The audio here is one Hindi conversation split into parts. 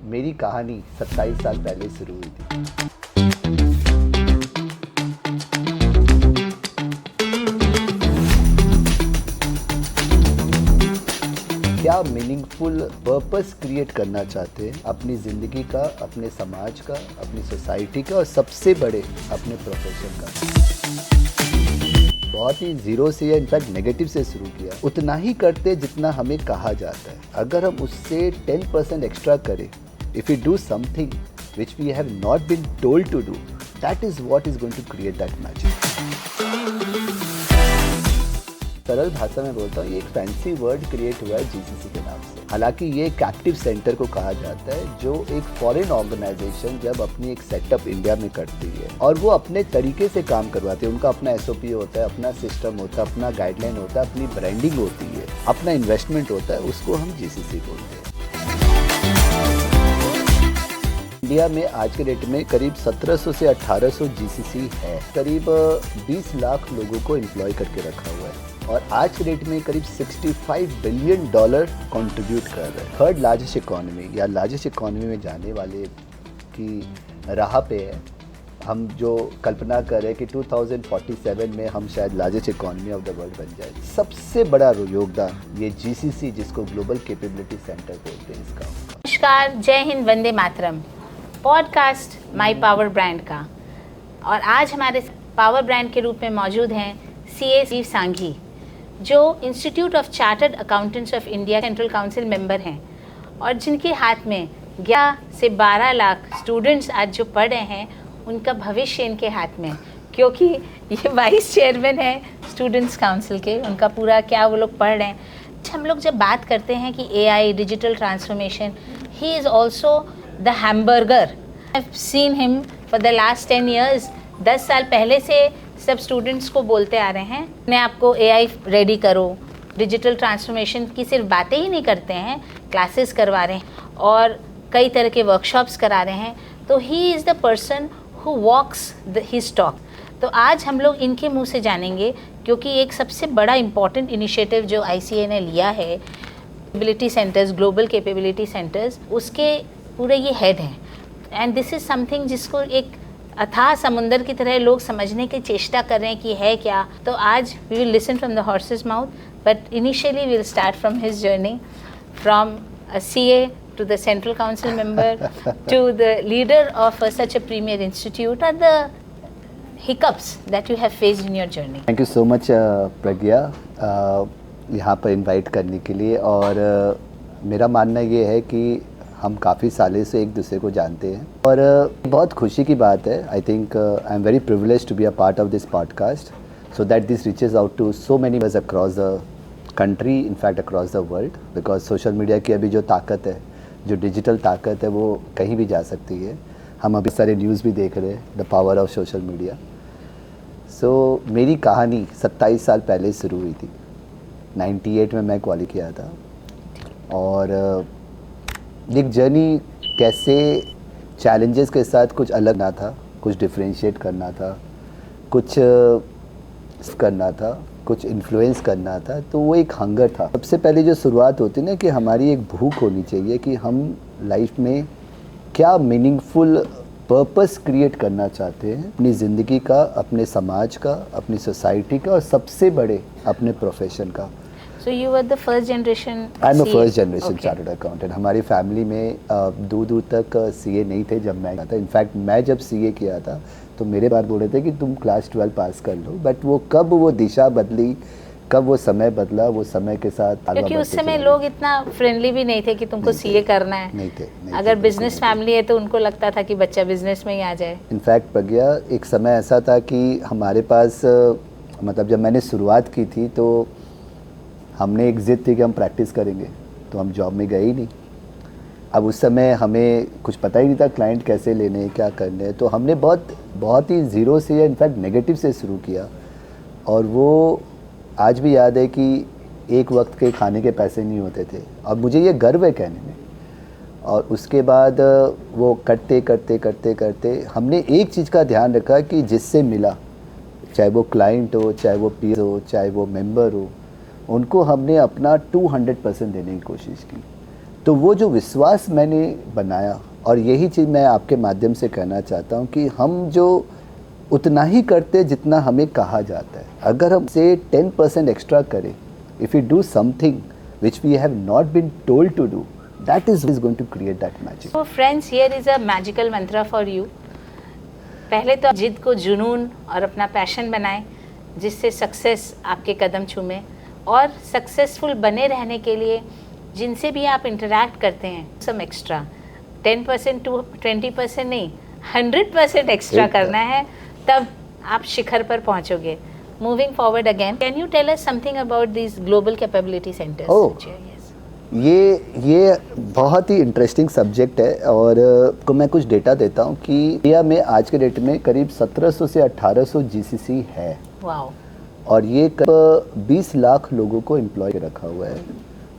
मेरी कहानी 27 साल पहले शुरू हुई थी। क्या मीनिंगफुल पर्पस क्रिएट करना चाहते हैं अपनी ज़िंदगी का, अपने समाज का, अपनी सोसाइटी का और सबसे बड़े अपने प्रोफेशन का। बहुत ही ज़ीरो से या इनफैक्ट नेगेटिव से शुरू किया। उतना ही करते जितना हमें कहा जाता है। अगर हम उससे 10% एक्स्ट्रा करें, if you do something which we have not been told to do, that is what is going to create that magic. सरल भाषा में बोलता हूँ, ये एक फैंसी वर्ड क्रिएट हुआ है जीसीसी के नाम से। हालांकि ये कैप्टिव सेंटर को कहा जाता है, जो एक फॉरेन ऑर्गेनाइजेशन जब अपनी एक सेटअप इंडिया में करती है और वो अपने तरीके से काम करवाते हैं। उनका अपना एसओपी होता है, अपना सिस्टम होता है, अपना गाइडलाइन होता है, अपनी ब्रांडिंग होती है, अपना इन्वेस्टमेंट होता है, उसको हम जीसीसी बोलते हैं। इंडिया में आज के डेट में करीब 1700 से 1800 जीसीसी है। करीब 20 लाख लोगों को एम्प्लॉय करके रखा हुआ है और आज के डेट में करीब $65 बिलियन कंट्रीब्यूट कर रहे हैं। थर्ड लार्जेस्ट इकोनॉमी या लार्जेस्ट इकोनॉमी में जाने वाले की राह पे है। हम जो कल्पना कर रहे हैं कि 2047 में हम शायद largest economy of the world बन जाए। सबसे बड़ा योगदान ये जीसीसी, जिसको ग्लोबल कैपेबिलिटी सेंटर बोलते हैं, इसका। नमस्कार, जय हिंद, वंदे मातरम। पॉडकास्ट माई पावर ब्रांड का, और आज हमारे पावर ब्रांड के रूप में मौजूद हैं सीए राजीव सांघी, जो institute of chartered accountants of India central council member हैं और जिनके हाथ में 11 से 12 लाख स्टूडेंट्स आज जो पढ़ रहे हैं, उनका भविष्य इनके हाथ में, क्योंकि ये वाइस चेयरमैन है स्टूडेंट्स काउंसिल के। उनका पूरा क्या वो लोग पढ़ रहे हैं। हम लोग जब बात करते हैं कि AI, digital transformation, he is also the hamburger. I have seen him for the last 10 years। 10 साल पहले से सब स्टूडेंट्स को बोलते आ रहे हैं, मैं आपको एआई रेडी करो, डिजिटल ट्रांसफॉर्मेशन की सिर्फ बातें ही नहीं करते हैं, क्लासेस करवा रहे हैं और कई तरह के वर्कशॉप्स करा रहे हैं। तो he is the person who walks his talk. तो आज हम लोग इनके मुंह से जानेंगे, क्योंकि एक सबसे बड़ा इम्पॉर्टेंट इनिशिएटिव जो आईसीए ने लिया है, capability centres, global capability centres, उसके पूरे ये हेड हैं। एंड दिस इज़ समथिंग जिसको एक अथाह समुंदर की तरह लोग समझने की चेष्टा कर रहे हैं कि है क्या। तो आज we will listen from the horse's mouth, but initially we will start from his journey, from a CA to the central council member to the leader of such a premier institute, and the hiccups that you have faced in your journey. Thank you so much प्रज्ञा, यहाँ पर इनवाइट करने के लिए। और मेरा मानना ये है कि हम काफ़ी सालों से एक दूसरे को जानते हैं और बहुत खुशी की बात है। I think I am very privilege to be a part of this podcast, so that this reaches out to so many bus across the country, in fact across the world. Because social media की अभी जो ताकत है, जो डिजिटल ताकत है, वो कहीं भी जा सकती है। हम अभी सारे न्यूज़ भी देख रहे हैं, the power of social media. So मेरी कहानी 27 साल पहले शुरू हुई थी। 98 में मैं क्वालिफाई किया था और एक जर्नी कैसे चैलेंजेस के साथ कुछ अलग ना था, कुछ डिफरेंशिएट करना था, कुछ करना था, कुछ इन्फ्लुएंस करना था। तो वो एक हंगर था। सबसे पहले जो शुरुआत होती है ना, कि हमारी एक भूख होनी चाहिए कि हम लाइफ में क्या मीनिंगफुल पर्पस क्रिएट करना चाहते हैं अपनी ज़िंदगी का, अपने समाज का, अपनी सोसाइटी का और सबसे बड़े अपने प्रोफेशन का। So you were the first generation CA? I am a first generation Okay. Chartered accountant. हमारी फैमिली में दूर दूर तक सीए नहीं थे जब मैं था। इनफैक्ट मैं जब सीए किया था तो मेरे बात बोल रहे थे कि तुम क्लास 12 पास कर लो, बट वो कब वो दिशा बदली, कब वो समय बदला, वो समय के साथ क्योंकि उस समय लोग इतना फ्रेंडली भी नहीं थे कि तुमको सीए करना है। नहीं थे। अगर बिजनेस फैमिली है तो उनको लगता था कि बच्चा बिजनेस में ही आ जाए। इनफैक्ट प्रज्ञा, एक समय ऐसा था कि हमारे पास मतलब जब मैंने शुरुआत की थी तो हमने एक ज़िद थी कि हम प्रैक्टिस करेंगे, तो हम जॉब में गए ही नहीं। अब उस समय हमें कुछ पता ही नहीं था क्लाइंट कैसे लेने, क्या करने। तो हमने बहुत ही ज़ीरो से या इनफैक्ट नेगेटिव से शुरू किया। और वो आज भी याद है कि एक वक्त के खाने के पैसे नहीं होते थे, और मुझे ये गर्व है कहने में। और उसके बाद वो करते करते करते करते हमने एक चीज़ का ध्यान रखा कि जिससे मिला, चाहे वो क्लाइंट हो, चाहे वो पीयर हो, चाहे वो मेंबर हो, उनको हमने अपना 200% देने की कोशिश की। तो वो जो विश्वास मैंने बनाया, और यही चीज़ मैं आपके माध्यम से कहना चाहता हूँ कि हम जो उतना ही करते जितना हमें कहा जाता है। अगर हम से 10% एक्स्ट्रा करें, if you do something which we have not been told to do, that is going to create that magic. So friends, here is a magical mantra for you. पहले तो जिद को जुनून और अपना पैशन बनाएं, जिससे सक्सेस आपके कदम चूमे, और सक्सेसफुल बने रहने के लिए जिनसे भी आप इंटरैक्ट करते हैं, सम एक्स्ट्रा 10% टू 20% नहीं, 100% एक्स्ट्रा करना है, तब आप शिखर पर पहुंचोगे। Moving forward again, can you tell us something about this global capability centres? ये बहुत ही इंटरेस्टिंग सब्जेक्ट है, और को मैं कुछ डेटा देता हूँ कि इंडिया में आज के डेट में करीब 1700 से 1800 जीसीसी है। वाओ। और ये करीब 20 लाख लोगों को एम्प्लॉय रखा हुआ है।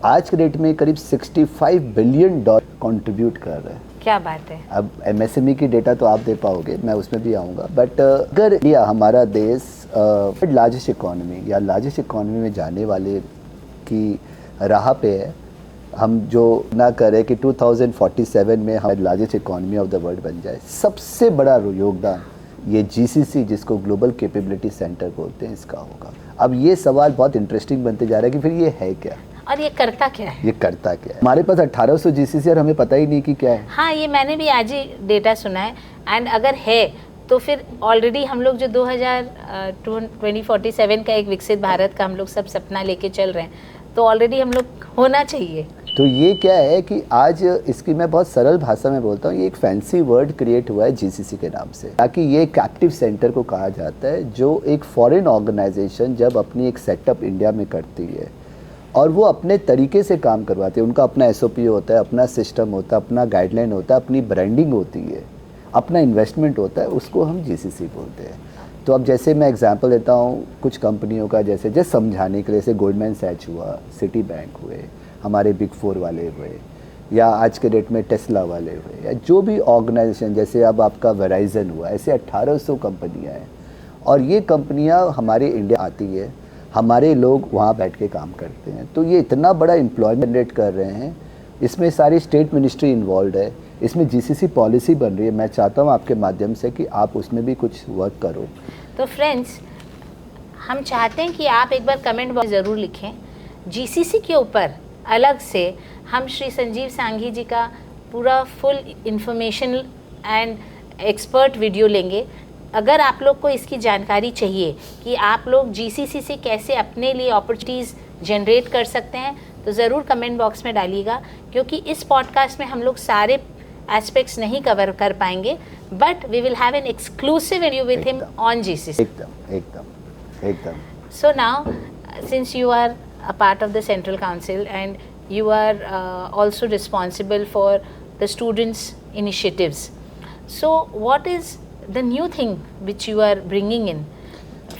आज के डेट में करीब $65 बिलियन कंट्रीब्यूट कर रहे हैं। क्या बात है। अब एमएसएमई की डेटा तो आप दे पाओगे, मैं उसमें भी आऊँगा, बट अगर इंडिया हमारा देश लार्जेस्ट इकोनॉमी या लार्जेस्ट इकोनॉमी में जाने वाले की राह पे है, हम जो ना करें कि 2047 में हम largest economy of the world बन जाए, सबसे बड़ा योगदान ये जीसीसी, जिसको ग्लोबल कैपेबिलिटी सेंटर बोलते हैं, इसका होगा। अब ये सवाल बहुत इंटरेस्टिंग बनते जा रहा है कि फिर ये है क्या, और ये करता क्या है? ये करता क्या है? हमारे पास 1800 जीसीसी और हमें पता ही नहीं कि क्या है। हाँ, ये मैंने भी आज ही डेटा सुना है। एंड अगर है तो फिर ऑलरेडी हम लोग जो 2047 का एक विकसित भारत का हम लोग सब सपना लेके चल रहे हैं, तो ऑलरेडी हम लोग होना चाहिए। तो ये क्या है कि आज इसकी मैं बहुत सरल भाषा में बोलता हूँ, ये एक फैंसी वर्ड क्रिएट हुआ है जीसीसी के नाम से, ताकि ये कैप्टिव सेंटर को कहा जाता है, जो एक फॉरेन ऑर्गेनाइजेशन जब अपनी एक सेटअप इंडिया में करती है और वो अपने तरीके से काम करवाते हैं, उनका अपना एसओपी होता है, अपना सिस्टम होता है, अपना गाइडलाइन होता है, अपनी ब्रांडिंग होती है, अपना इन्वेस्टमेंट होता है, उसको हम जीसीसी बोलते हैं। तो अब जैसे मैं एग्जांपल देता हूँ कुछ कंपनियों का, जैसे जस्ट समझाने के लिए, जैसे गोल्डमैन सैच हुआ, सिटी बैंक हुए, हमारे बिग 4 वाले हुए, या आज के डेट में टेस्ला वाले हुए, या जो भी ऑर्गेनाइजेशन, जैसे अब आपका वेराइजन हुआ, ऐसे 1800 कंपनियाँ हैं। और ये कंपनियाँ हमारे इंडिया आती है, हमारे लोग वहाँ बैठ के काम करते हैं, तो ये इतना बड़ा एम्प्लॉयमेंट जनरेट कर रहे हैं। इसमें सारी स्टेट मिनिस्ट्री इन्वॉल्व है, इसमें जीसीसी पॉलिसी बन रही है। मैं चाहता हूँ आपके माध्यम से कि आप उसमें भी कुछ वर्क करो। तो फ्रेंड्स, हम चाहते हैं कि आप एक बार कमेंट बॉक्स ज़रूर लिखें। जीसीसी के ऊपर अलग से हम श्री संजीव सांघी जी का पूरा full information and expert video लेंगे। अगर आप लोग को इसकी जानकारी चाहिए कि आप लोग जीसीसी से कैसे अपने लिए अपॉर्चुनिटीज़ जनरेट कर सकते हैं, तो ज़रूर कमेंट बॉक्स में डालिएगा, क्योंकि इस पॉडकास्ट में हम लोग सारे एस्पेक्ट्स नहीं कवर कर पाएंगे, but we will have an exclusive interview with him on GCC. एकदम। So now, since you are a part of the Central Council and you are also responsible for the students' initiatives, so what is the new thing which you are bringing in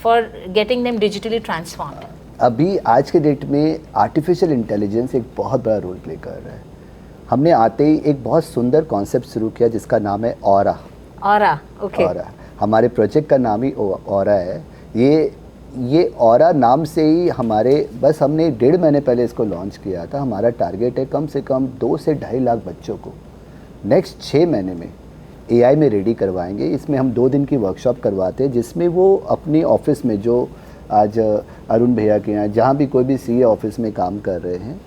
for getting them digitally transformed? अभी आज के डेट में आर्टिफिशियल इंटेलिजेंस एक बहुत बड़ा रोल प्ले कर रहा है। हमने आते ही एक बहुत सुंदर कॉन्सेप्ट शुरू किया जिसका नाम है ऑरा। ओके। ऑरा हमारे प्रोजेक्ट का नाम ही ऑरा है। ये ऑरा नाम से ही हमारे, बस हमने 1.5 महीने पहले इसको लॉन्च किया था। हमारा टारगेट है कम से कम 2 से 2.5 लाख बच्चों को नेक्स्ट 6 महीने में एआई में रेडी करवाएंगे। इसमें हम 2 दिन की वर्कशॉप करवाते हैं, जिसमें वो अपनी ऑफिस में, जो आज अरुण भैया के यहाँ जहाँ भी कोई भी सीए ऑफिस में काम कर रहे हैं,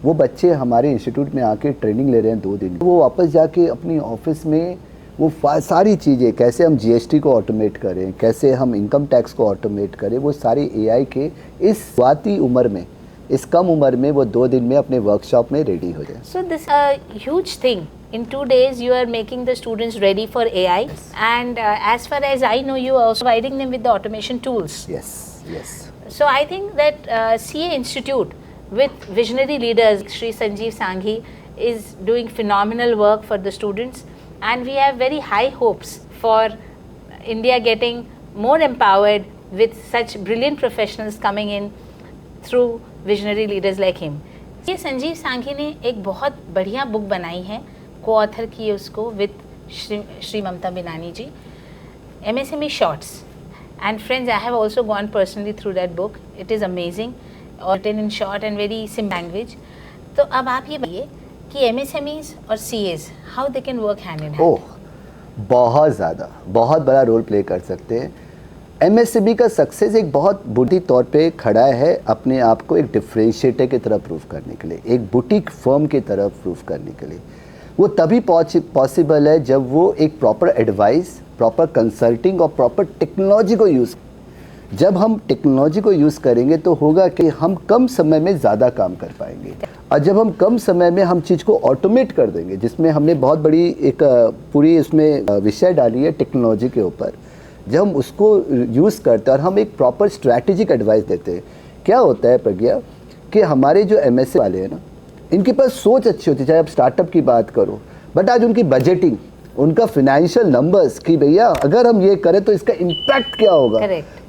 वो बच्चे हमारे इंस्टीट्यूट में आके ट्रेनिंग ले रहे हैं 2 दिन। वो वापस जाके अपनी ऑफिस में वो सारी चीज़ें, कैसे हम जीएसटी को ऑटोमेट करें, कैसे हम इनकम टैक्स को ऑटोमेट करें, वो सारी एआई के इस शुरुआती उम्र में, इस कम उम्र में वो 2 दिन में अपने वर्कशॉप में रेडी हो जाए। So this huge thing, in 2 days you are making the students ready for AI, and as far as I know, you are also providing them with the automation tools. Yes. So I think that CA Institute with visionary leaders, Shri Sanjeev Sanghi, is doing phenomenal work for the students, and we have very high hopes for India getting more empowered with such brilliant professionals coming in through visionary leaders like him. ये संजीव सांघी ने एक बहुत बढ़िया बुक बनाई है, को-ऑथर की है उसको with Shri Mamta Binani ji, MSME Shorts. And friends, I have also gone personally through that book. It is amazing, written in short and very simple language. तो अब आप ये बताइए कि एमएसएमईज और CAs how they can work hand in hand? Oh, बहुत ज़्यादा, बहुत बड़ा रोल प्ले कर सकते हैं। एमएसएमई का सक्सेस एक बहुत बुटी तौर पे खड़ा है अपने आप को एक डिफरेंशिएटर की तरह प्रूव करने के लिए, एक बुटीक फर्म की तरह प्रूव करने के लिए। वो तभी पॉसिबल है जब वो एक प्रॉपर एडवाइस, प्रॉपर कंसल्टिंग और प्रॉपर टेक्नोलॉजी को यूज़, जब हम टेक्नोलॉजी को यूज़ करेंगे तो होगा कि हम कम समय में ज़्यादा काम कर पाएंगे। और जब हम कम समय में हम चीज़ को ऑटोमेट कर देंगे, जिसमें हमने बहुत बड़ी एक पूरी इसमें विषय डाली है टेक्नोलॉजी के ऊपर, जब हम उसको यूज़ करते हैं और हम एक प्रॉपर स्ट्रैटेजिक एडवाइस देते हैं, क्या होता है प्रज्ञा कि हमारे जो एमएसए वाले हैं ना, इनके पास सोच अच्छी होती है, चाहे आप स्टार्टअप की बात करो, बट आज उनकी बजटिंग, उनका फाइनेंशियल नंबर्स कि भैया अगर हम ये करें तो इसका इम्पैक्ट क्या होगा,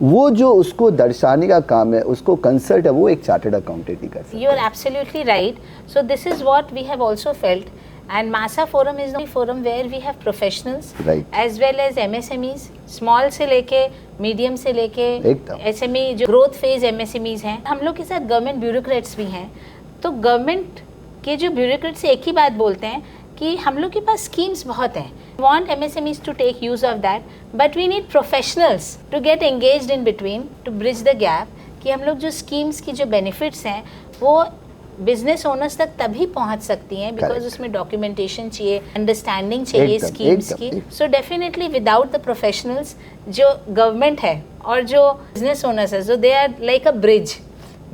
वो जो उसको दर्शाने का काम है, उसको कंसल्ट है, वो एक चार्टर्ड अकाउंटेंट ही कर सकता है। You are absolutely right. So this is what we have also felt, and Masa Forum is the forum where we have professionals as well as MSMEs, small से लेके मीडियम से लेके SME, जो ग्रोथ फेज MSMEs हैं। हम लोग के साथ गवर्नमेंट ब्यूरोक्रेट्स भी हैं। तो गवर्नमेंट के जो ब्यूरोक्रेट्स एक ही बात बोलते हैं कि हम लोग के पास स्कीम्स बहुत हैं, want MSMEs to take use of that, but we need professionals to get engaged in between to bridge the gap, कि हम लोग जो स्कीम्स की जो बेनिफिट्स हैं वो बिजनेस ओनर्स तक तभी पहुंच सकती हैं बिकॉज उसमें डॉक्यूमेंटेशन चाहिए, अंडरस्टैंडिंग चाहिए स्कीम्स की। So definitely without the professionals जो गवर्नमेंट है और जो बिजनेस ओनर्स है, so they are like a bridge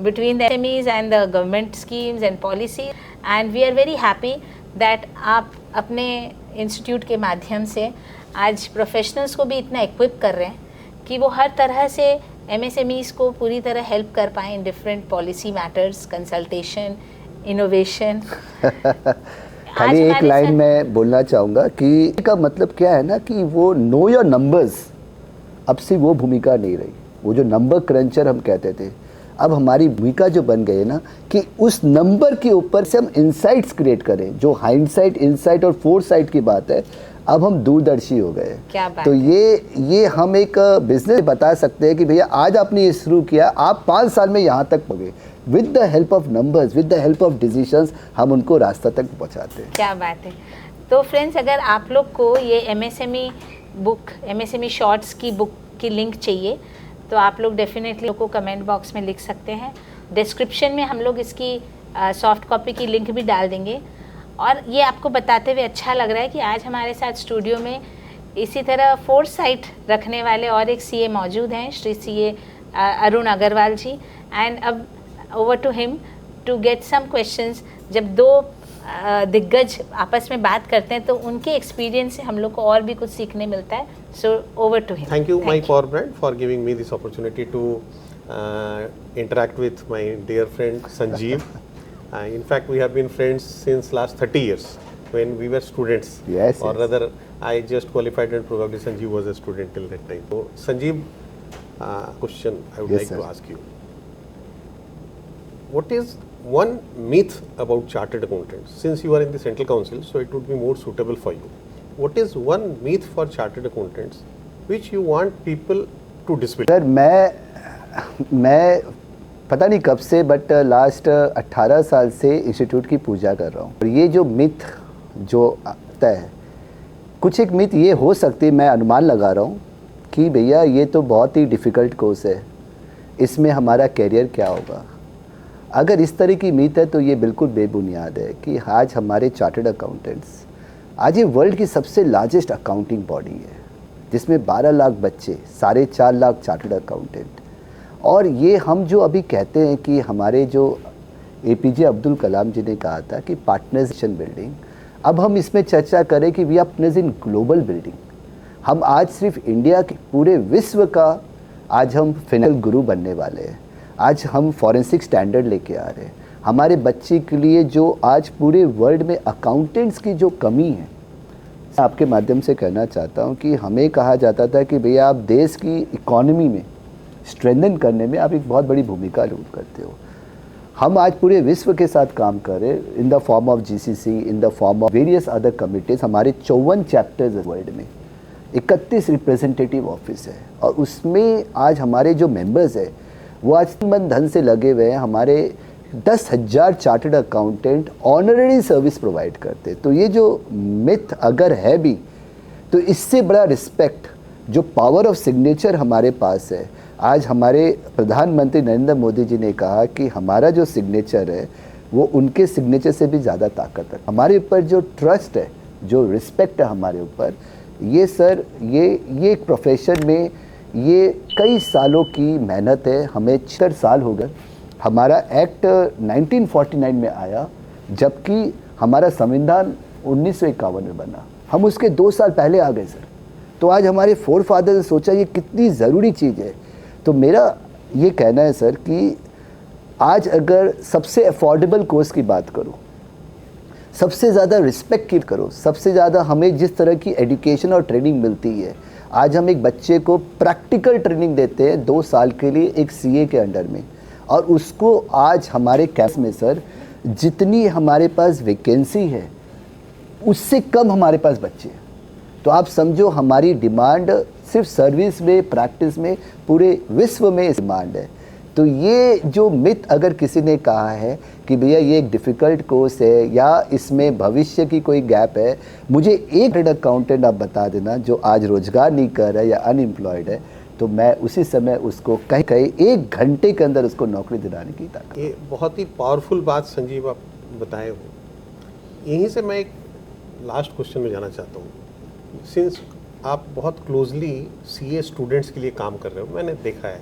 between the SMEs and the government schemes and policy, and we are very happy that आप अपने इंस्टीट्यूट के माध्यम से आज प्रोफेशनल्स को भी इतना इक्विप कर रहे हैं कि वो हर तरह से MSMEs को पूरी तरह हेल्प कर पाएँ in different policy matters, consultation, innovation. खाली एक लाइन में बोलना चाहूँगा कि इसका मतलब क्या है ना कि वो नो योर नंबर्स अब से वो भूमिका नहीं रही। वो जो नंबर क्रंचर हम कहते थे, अब हमारी भूमिका जो बन गई है ना कि उस नंबर के ऊपर से हम इंसाइट्स क्रिएट करें। जो हाइंडसाइट, इनसाइट और फोरसाइट की बात है, अब हम दूरदर्शी हो गए। तो ये हम एक बिजनेस बता सकते हैं कि भैया आज आपने ये शुरू किया, आप 5 साल में यहाँ तक पहुँचे। With the help of numbers, with the help of decisions, हम उनको रास्ता तक पहुँचाते हैं। क्या बात है। तो फ्रेंड्स, अगर आप लोग को ये MSME बुक, MSME शॉर्ट्स की बुक की लिंक चाहिए तो आप लोग डेफिनेटली को कमेंट बॉक्स में लिख सकते हैं। डिस्क्रिप्शन में हम लोग इसकी सॉफ्ट कॉपी की लिंक भी डाल देंगे। और ये आपको बताते हुए अच्छा लग रहा है कि आज हमारे साथ स्टूडियो में इसी तरह फोरसाइट रखने वाले और एक CA मौजूद हैं, श्री CA अरुण अग्रवाल जी। एंड अब over to him to get some questions. जब दो दिग्गज आपस में बात करते हैं तो उनके एक्सपीरियंस से हम लोग को और भी कुछ सीखने मिलता है। So over to him. Thank you my power brand for giving me this opportunity to interact with my dear friend Sanjeev. In fact, we have been friends since last 30 years when we were students. Yes. Or rather, I just qualified and probably Sanjeev was a student till that time. So, Sanjeev, question I would like to ask you. What is one myth about chartered accountants? Since you are in the Central Council, so it would be more suitable for you. What is one myth for chartered accountants which you want people to dispel? Sir, मैं पता नहीं कब से बट लास्ट 18 साल से इंस्टीट्यूट की पूजा कर रहा हूँ। और ये जो मिथ जो आता है, कुछ एक मिथ ये हो सकती है, मैं अनुमान लगा रहा हूँ कि भैया ये तो बहुत ही डिफ़िकल्ट कोर्स है, इसमें हमारा कैरियर क्या होगा। अगर इस तरह की मिथ है तो ये बिल्कुल बेबुनियाद है कि आज हमारे चार्टर्ड अकाउंटेंट्स, आज ये वर्ल्ड की सबसे लार्जेस्ट अकाउंटिंग बॉडी है जिसमें 12 लाख बच्चे, 4.5 लाख चार्टर्ड अकाउंटेंट। और ये हम जो अभी कहते हैं कि हमारे जो APJ अब्दुल कलाम जी ने कहा था कि पार्टनर्स बिल्डिंग, अब हम इसमें चर्चा करें कि we are partners in global building. हम आज सिर्फ इंडिया के पूरे विश्व का आज हम फाइनेंशियल गुरु बनने वाले हैं। आज हम फॉरेंसिक स्टैंडर्ड लेके आ रहे हैं हमारे बच्चे के लिए। जो आज पूरे वर्ल्ड में अकाउंटेंट्स की जो कमी है, आपके माध्यम से कहना चाहता हूँ कि हमें कहा जाता था कि भैया आप देश की इकोनॉमी में स्ट्रेंथन करने में आप एक बहुत बड़ी भूमिका रूप करते हो। हम आज पूरे विश्व के साथ काम कर रहे हैं in the form of GCC, in the form of various other committees. हमारे 54 चैप्टर्स वर्ल्ड में, 31 रिप्रेजेंटेटिव ऑफिस है और उसमें आज हमारे जो मेंबर्स हैं वो आज मन धन से लगे हुए हैं हमारे 10,000 chartered accountant honorary service provide करते। तो ये जो मिथ अगर है भी, तो इससे बड़ा रिस्पेक्ट जो पावर ऑफ सिग्नेचर हमारे पास है। आज हमारे प्रधानमंत्री नरेंद्र मोदी जी ने कहा कि हमारा जो सिग्नेचर है वो उनके सिग्नेचर से भी ज़्यादा ताकत है। हमारे ऊपर जो ट्रस्ट है, जो रिस्पेक्ट है हमारे ऊपर, ये सर ये एक प्रोफेशन में ये कई सालों की मेहनत है। हमें 6 साल हो गए। हमारा एक्ट 1949 में आया, जबकि हमारा संविधान 1951 में बना। हम उसके 2 साल पहले आ गए सर। तो आज हमारे फोर फादर ने सोचा ये कितनी ज़रूरी चीज़ है। तो मेरा ये कहना है सर कि आज अगर सबसे अफोर्डेबल कोर्स की बात करो, सबसे ज़्यादा रिस्पेक्ट की करो, सबसे ज़्यादा हमें जिस तरह की एजुकेशन और ट्रेनिंग मिलती है, आज हम एक बच्चे को प्रैक्टिकल ट्रेनिंग देते हैं 2 साल के लिए एक सीए के अंडर में, और उसको आज हमारे कैंपस में सर जितनी हमारे पास वैकेंसी है उससे कम हमारे पास बच्चे हैं। तो आप समझो हमारी डिमांड सिर्फ सर्विस में, प्रैक्टिस में, पूरे विश्व में डिमांड है। तो ये जो मिथ अगर किसी ने कहा है कि भैया ये एक डिफ़िकल्ट कोर्स है या इसमें भविष्य की कोई गैप है, मुझे एक अकाउंटेंट आप बता देना जो आज रोजगार नहीं कर रहा है या अनएम्प्लॉयड है, तो मैं उसी समय उसको कहीं कहीं 1 घंटे के अंदर उसको नौकरी दिलाने की ताकत। ये बहुत ही पावरफुल बात संजीव आप बताए हो। यहीं से मैं एक लास्ट क्वेश्चन में जाना चाहता हूँ। सिंस आप बहुत क्लोजली सीए स्टूडेंट्स के लिए काम कर रहे हो, मैंने देखा है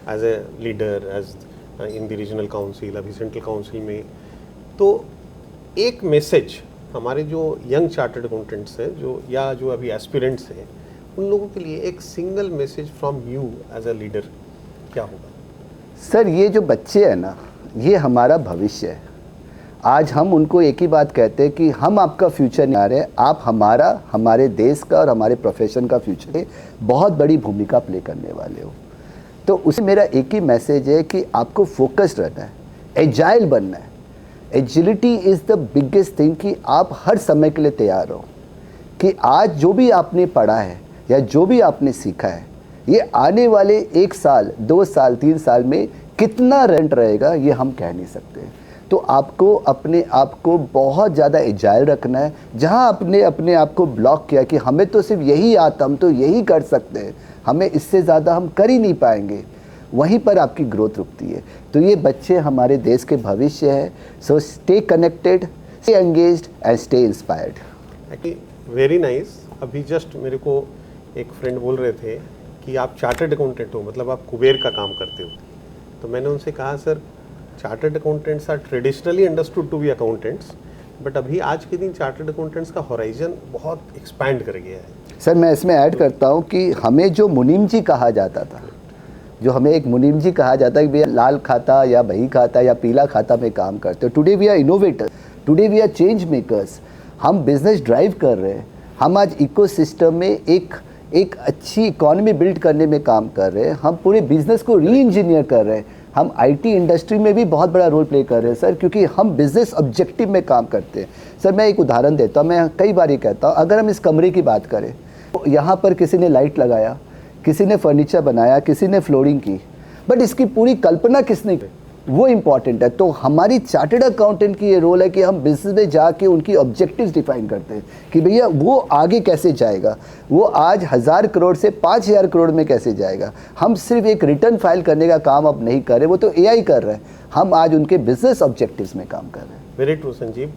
as a leader, as in the regional council, अभी सेंट्रल काउंसिल में, तो एक मैसेज हमारे जो यंग चार्टर्ड अकाउंटेंट्स हैं जो अभी एस्पिरेंट्स हैं, उन लोगों के लिए एक single message from you as a leader क्या होगा? सर ये जो बच्चे हैं ना, ये हमारा भविष्य है। आज हम उनको एक ही बात कहते हैं कि हम आपका फ्यूचर नहीं आ रहे, आप हमारे देश का और हमारे प्रोफेशन का फ्यूचर में बहुत बड़ी भूमिका प्ले करने वाले हो। तो उसमें मेरा एक ही मैसेज है कि आपको फोकस्ड रहना है, एजाइल बनना है। Agility is the biggest thing, कि आप हर समय के लिए तैयार हो कि आज जो भी आपने पढ़ा है या जो भी आपने सीखा है, ये आने वाले 1 साल, 2 साल, 3 साल में कितना रेंट रहेगा ये हम कह नहीं सकते। तो आपको अपने आप को बहुत ज़्यादा एजाइल रखना है। जहाँ आपने अपने आप को ब्लॉक किया कि हमें तो सिर्फ यही आता, हम तो यही कर सकते हैं, हमें इससे ज़्यादा हम कर ही नहीं पाएंगे, वहीं पर आपकी ग्रोथ रुकती है। तो ये बच्चे हमारे देश के भविष्य है। So stay connected, stay engaged and stay inspired. Very nice. अभी जस्ट मेरे को एक फ्रेंड बोल रहे थे कि आप चार्टर्ड अकाउंटेंट हो, मतलब आप कुबेर का काम करते हो। तो मैंने उनसे कहा sir, chartered accountants are traditionally understood to be accountants, but अभी आज के दिन चार्टर्ड अकाउंटेंट्स का हॉराइजन बहुत एक्सपैंड कर गया है। सर मैं इसमें ऐड करता हूँ कि हमें जो मुनीम जी कहा जाता था, जो हमें एक मुनीम जी कहा जाता है कि भैया लाल खाता या बही खाता या पीला खाता में काम करते हो। Today we are innovators, today we are change makers. हम बिजनेस ड्राइव कर रहे हैं। हम आज इकोसिस्टम में एक अच्छी इकोनॉमी बिल्ड करने में काम कर रहे हैं। हम पूरे बिजनेस को री इंजीनियर कर रहे हैं। हम आईटी इंडस्ट्री में भी बहुत बड़ा रोल प्ले कर रहे हैं सर, क्योंकि हम बिजनेस ऑब्जेक्टिव में काम करते हैं। सर मैं एक उदाहरण देता हूँ, मैं कई बार ये कहता हूँ, अगर हम इस कमरे की बात करें तो यहाँ पर किसी ने लाइट लगाया, किसी ने फर्नीचर बनाया, किसी ने फ्लोरिंग की, बट इसकी पूरी कल्पना किसने की, वो इम्पॉर्टेंट है। तो हमारी चार्टर्ड अकाउंटेंट की ये रोल है कि हम बिजनेस में जाके उनकी ऑब्जेक्टिव्स डिफाइन करते हैं कि भैया वो आगे कैसे जाएगा, वो आज 1000 करोड़ से 5000 करोड़ में कैसे जाएगा। हम सिर्फ एक रिटर्न फाइल करने का काम अब नहीं कर रहे, वो तो एआई कर रहा है। हम आज उनके बिजनेस ऑब्जेक्टिव्स में काम कर रहे हैं। Very true Sanjeev,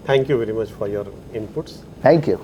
thank you very much for your inputs. Thank you.